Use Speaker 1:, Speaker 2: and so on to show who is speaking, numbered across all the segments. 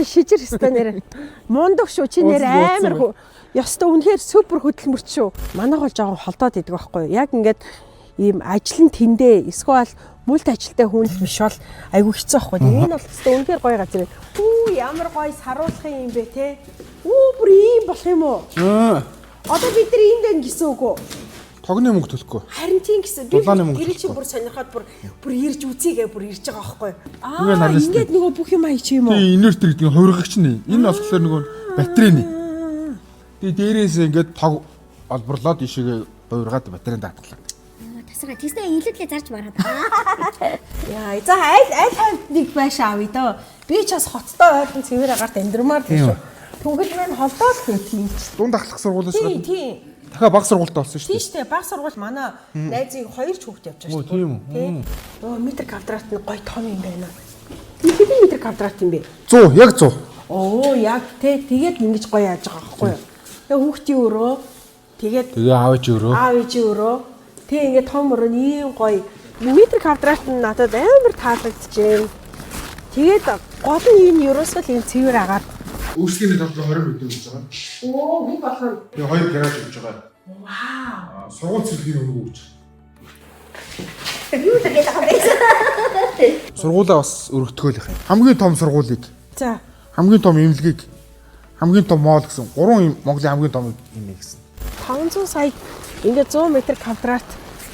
Speaker 1: Шижир хэвээр нэр. Мундаг шүү чи нэр амар. Ёстой үнэхээр супер хөдөлмөрч шүү. Манайх бол жоохон холдоод идэг байхгүй юу? Яг ингээд ийм ажил нь тэндээ эсвэл мулт ажилтай хүн биш бол айгүй хэцүү байхгүй. Энэ бол өстой үнэхээр гоё газар байна. Үу ямар гоё саруулахын юм бэ те. Үу бүр ийм болох юм уу? Одоо бид нар энд байна гэсэн үг үү?
Speaker 2: Тогны мөнгө төлөхгүй.
Speaker 1: Харин тийм гэсэн. Би гэрэл чи бүр сонирхоод бүр ирж үзьегээ бүр ирж байгаа байхгүй. Ингээд нөгөө бүх юм аяч юм уу?
Speaker 2: Тийм инвертер гэдэг нь хувиргагч нь. Энэ болохоор нөгөө батарейны. Тэгээ дээрээс ингээд тог олборлоод ишээгээ хувиргаад батарейнд даатгалаа.
Speaker 3: Тасраа тийснэ илүүдлээ зарж мараад.
Speaker 1: Яа, за аль хавьд нэг байш авъя дөө. Би ч бас хоттой ойрхон цэвэр агарт амьдрмаар тийм шүү. Түнхэл маань холдоод тийм ч.
Speaker 2: Дунд ахлах сургуулиас
Speaker 1: гадна. Тийм.
Speaker 2: Дахиад баг сургуультай болсон шүү дээ.
Speaker 1: Тийм шүү дээ. Баг сургууль манай найзын 2 ч хүүхэд явж байгаа шүү.
Speaker 2: Тийм үү.
Speaker 1: Оо метр квадрат нь гоё том юм байна. Хэдэн метр квадрат юм бэ?
Speaker 2: 100, яг 100.
Speaker 1: Оо, яг тэгээд ингэж гоё яаж байгаа байхгүй юу? Тэгээ хүүхдийн өрөө тэгээд
Speaker 2: аав ээжийн өрөө.
Speaker 1: Тэг ингээд том өрөө ийм гоё метр квадрат нь надад амар таалагдчихэв. Тэгээд гол нь энэ ерөөсөө л энэ цэвэр агаад
Speaker 2: Үүсгэний талбар 20 мэдээ гэж байгаа.
Speaker 1: Оо, би болохоор
Speaker 2: Тэгээ 2 гараж өгч байгаа.
Speaker 1: Вау.
Speaker 2: Сургууль цэвэрхийн өнгө өгч.
Speaker 3: Юу тэгээд байгаа юм.
Speaker 2: Сургуулаа бас өргөтгөөл юм. Хамгийн том сургуулийг.
Speaker 1: За.
Speaker 2: Хамгийн том эмнэлгийг. Хамгийн том моол гэсэн 3 Монголын хамгийн том юм гэсэн.
Speaker 1: 500 сая ингээд 100 м квадрат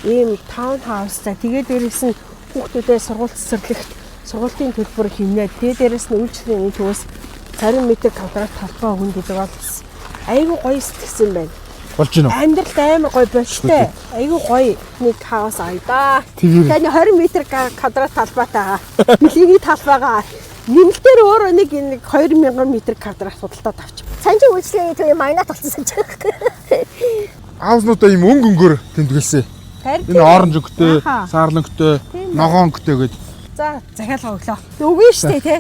Speaker 1: ийм таун хаустай. Тэгээд дээрээс нь хүүхдүүдээ сургууль цэцэрлэгт сургуулийн төлбөр хэмнээ. Тэгээд дээрээс нь үйлчлэгийн төвөөс 20 м квадрат талбай хүн гэдэг бол айгүй гоё сэтгэсэн байна.
Speaker 2: Болж гинөө.
Speaker 1: Амьдралд амар гоё болжтэй. Айгүй гоё нэг хаус айдаа. Тэгээд 20 м квадрат талбайтайгаа. Билгийн талбайгаа нэмэлтээр өөрөө нэг 2000 м квадрат худалдаад авчих.
Speaker 3: Санжийн үйлчлэгийн төвийн магнат болсон ч.
Speaker 2: Аавснуудаа ийм өнгөөр тэмдэглэсэн. Энэ оранж өнгөтэй, саарлангөтэй, ногоон өнгөтэй гэдэг.
Speaker 1: За захиалга өглөө. Үгүй шүү дээ те.